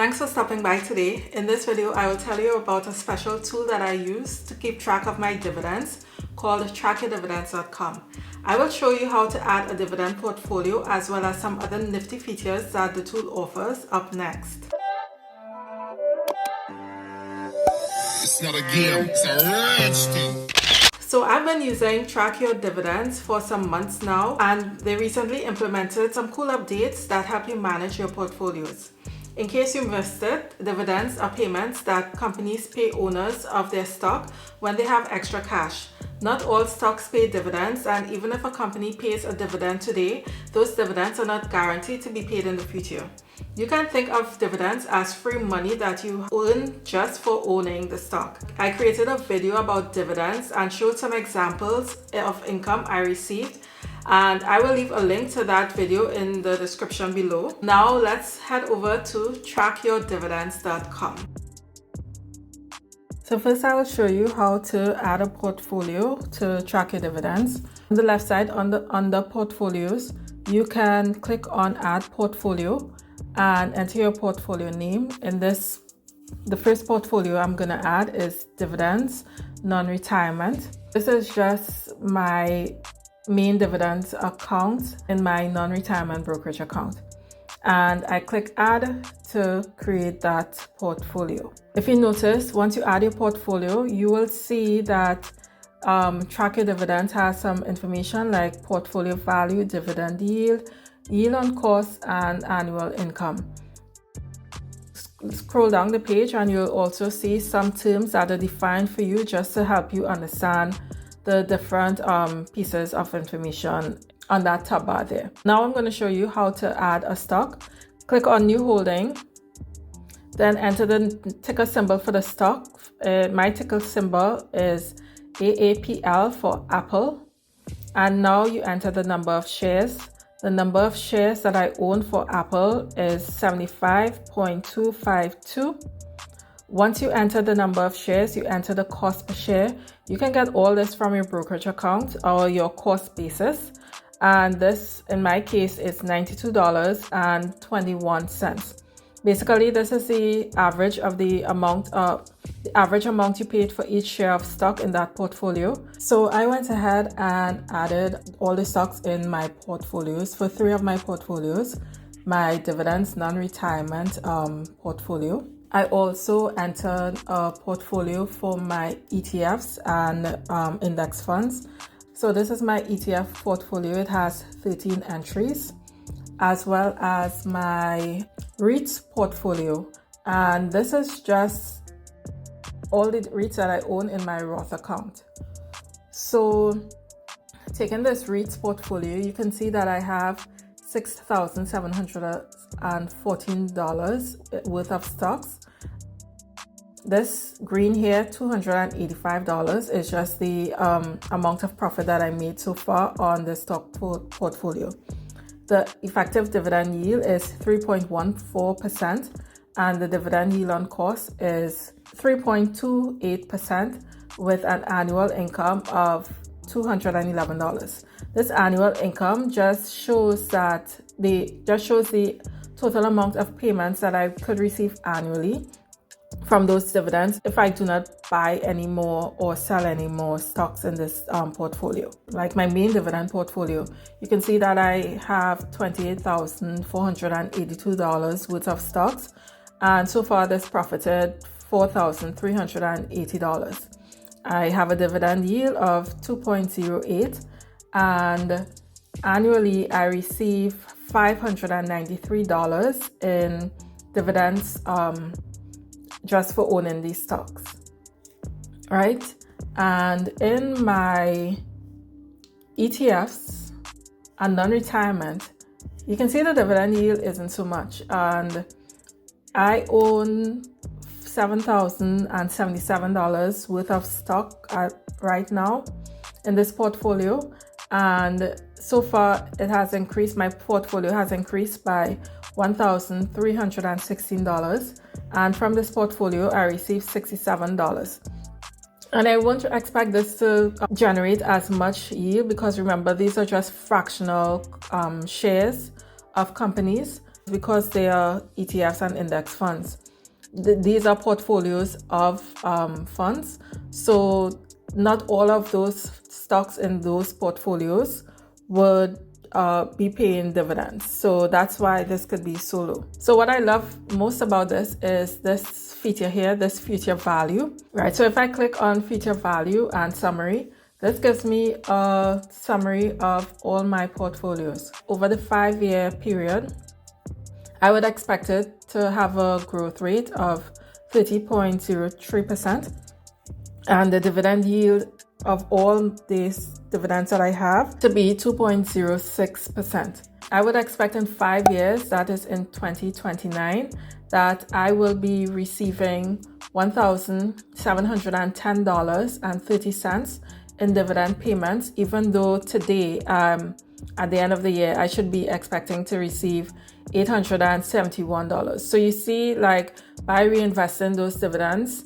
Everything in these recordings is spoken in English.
Thanks for stopping by today. In this video, I will tell you about a special tool that I use to keep track of my dividends called trackyourdividends.com. I will show you how to add a dividend portfolio as well as some other nifty features that the tool offers up next. It's not a game, it's a rich thing. So I've been using Track Your Dividends for some months now, and they recently implemented some cool updates that help you manage your portfolios. In case you missed it, dividends are payments that companies pay owners of their stock when they have extra cash. Not all stocks pay dividends, and even if a company pays a dividend today, those dividends are not guaranteed to be paid in the future. You can think of dividends as free money that you earn just for owning the stock. I created a video about dividends and showed some examples of income I received, and I will leave a link to that video in the description below. Now let's head over to trackyourdividends.com. So first I will show you how to add a portfolio to track your dividends. On the left side under portfolios, you can click on add portfolio and enter your portfolio name. The first portfolio I'm going to add is dividends non-retirement. This is just my main dividends account in my non-retirement brokerage account, and I click add to create that portfolio. If you notice, once you add your portfolio, you will see that Track Your Dividends has some information like portfolio value, dividend yield, yield on cost, and annual income. Scroll down the page and you'll also see some terms that are defined for you just to help you understand the different pieces of information on that tab bar there. Now I'm going to show you how to add a stock. Click on new holding, then enter the ticker symbol for the stock. My ticker symbol is AAPL for Apple, and now you enter the number of shares. The number of shares that I own for Apple is 75.252. Once you enter the number of shares, you enter the cost per share. You can get all this from your brokerage account or your cost basis. And this, in my case, is $92.21. Basically, this is the average of the amount you paid for each share of stock in that portfolio. So I went ahead and added all the stocks in my portfolios. For 3 of my portfolios, my dividends non-retirement portfolio. I also entered a portfolio for my ETFs and index funds. So this is my ETF portfolio. It has 13 entries, as well as my REITs portfolio. And this is just all the REITs that I own in my Roth account. So taking this REITs portfolio, you can see that I have $6,714 worth of stocks. This green here, $285, is just the amount of profit that I made so far on the stock portfolio. The effective dividend yield is 3.14%, and the dividend yield on cost is 3.28% with an annual income of $211. This annual income just shows the total amount of payments that I could receive annually from those dividends if I do not buy any more or sell any more stocks in this portfolio. Like my main dividend portfolio, you can see that I have $28,482 worth of stocks, and so far this profited $4,380. I have a dividend yield of 2.08, and annually I receive $593 in dividends just for owning these stocks, right? And in my ETFs and non-retirement, you can see the dividend yield isn't so much, and I own $7,077 worth of stock right now in this portfolio, and so far it has increased. My portfolio has increased by $1,316, and from this portfolio I received $67. And I won't expect this to generate as much yield because remember, these are just fractional shares of companies. because they are ETFs and index funds. These are portfolios of funds. So not all of those stocks in those portfolios would be paying dividends. So that's why this could be so low. So what I love most about this is this feature here, this future value, right? So if I click on future value and summary, this gives me a summary of all my portfolios. Over the 5-year period, I would expect it to have a growth rate of 30.03%, and the dividend yield of all these dividends that I have to be 2.06%. I would expect in 5 years, that is in 2029, that I will be receiving $1,710.30 in dividend payments, even though today, at the end of the year, I should be expecting to receive $871. So you see, like, by reinvesting those dividends,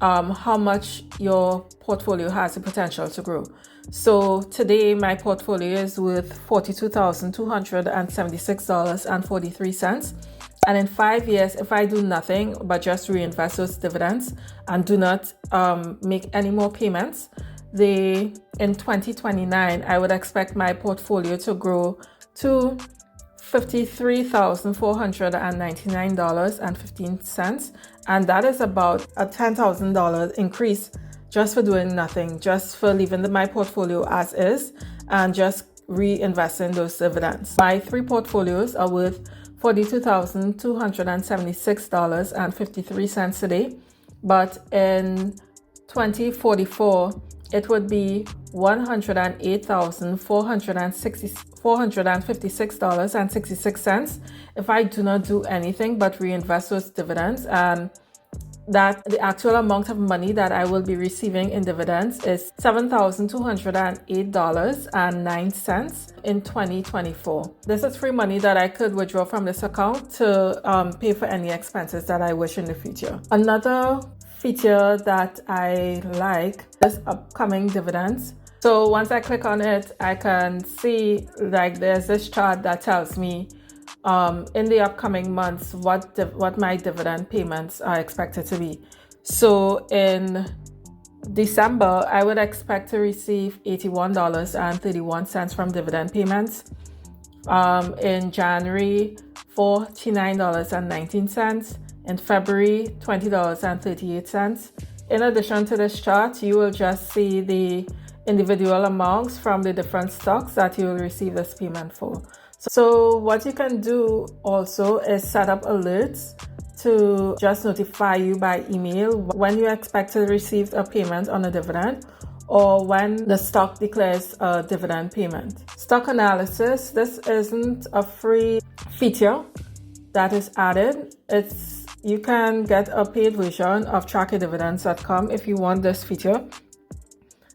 how much your portfolio has the potential to grow. So today my portfolio is worth $42,276.43. And in 5 years, if I do nothing but just reinvest those dividends and do not make any more payments, in 2029, I would expect my portfolio to grow to $53,499.15, and that is about a $10,000 increase just for doing nothing, just for leaving my portfolio as is and just reinvesting those dividends. My 3 portfolios are worth $42,276.53 today, but in 2044 it would be $108,456.66 if I do not do anything but reinvest those dividends, and that the actual amount of money that I will be receiving in dividends is $7,208.09 in 2024. This is free money that I could withdraw from this account to pay for any expenses that I wish in the future. Another feature that I like is upcoming dividends. So once I click on it, I can see, like, there's this chart that tells me in the upcoming months what my dividend payments are expected to be. So in December, I would expect to receive $81.31 from dividend payments. In January, $49.19. In February, $20.38. In addition to this chart, you will just see the individual amounts from the different stocks that you will receive this payment for. So what you can do also is set up alerts to just notify you by email when you expect to receive a payment on a dividend or when the stock declares a dividend payment. Stock analysis, this isn't a free feature that is added. You can get a paid version of trackyourdividends.com if you want this feature.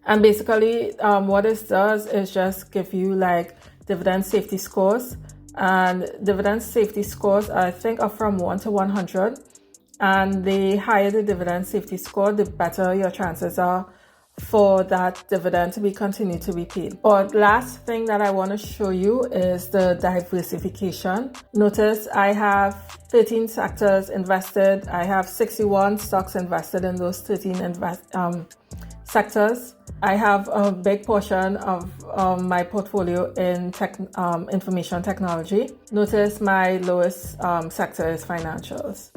And basically what this does is just give you like dividend safety scores, and dividend safety scores I think are from 1 to 100, and the higher the dividend safety score, the better your chances are for that dividend to be continued to be paid. But last thing that I want to show you is the diversification. Notice I have 13 sectors invested. I have 61 stocks invested in those 13 sectors. I have a big portion of my portfolio in information technology. Notice my lowest sector is financials.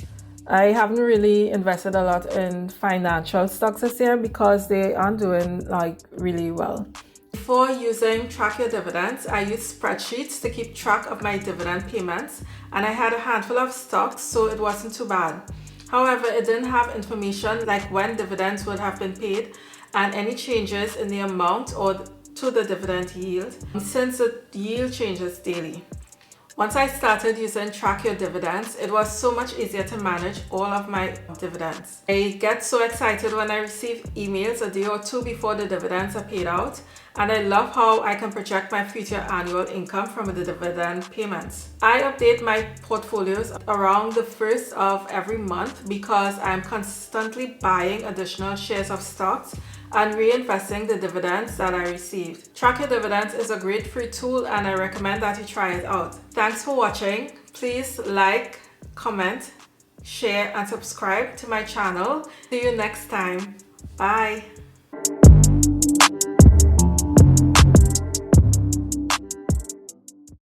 I haven't really invested a lot in financial stocks this year because they aren't doing like really well. Before using Track Your Dividends, I used spreadsheets to keep track of my dividend payments, and I had a handful of stocks, so it wasn't too bad. However, it didn't have information like when dividends would have been paid and any changes in the amount or to the dividend yield, since the yield changes daily. Once I started using Track Your Dividends, it was so much easier to manage all of my dividends. I get so excited when I receive emails a day or two before the dividends are paid out, and I love how I can project my future annual income from the dividend payments. I update my portfolios around the first of every month because I'm constantly buying additional shares of stocks and reinvesting the dividends that I received. Track Your Dividends is a great free tool, and I recommend that you try it out. Thanks for watching. Please like, comment, share, and subscribe to my channel. See you next time. Bye.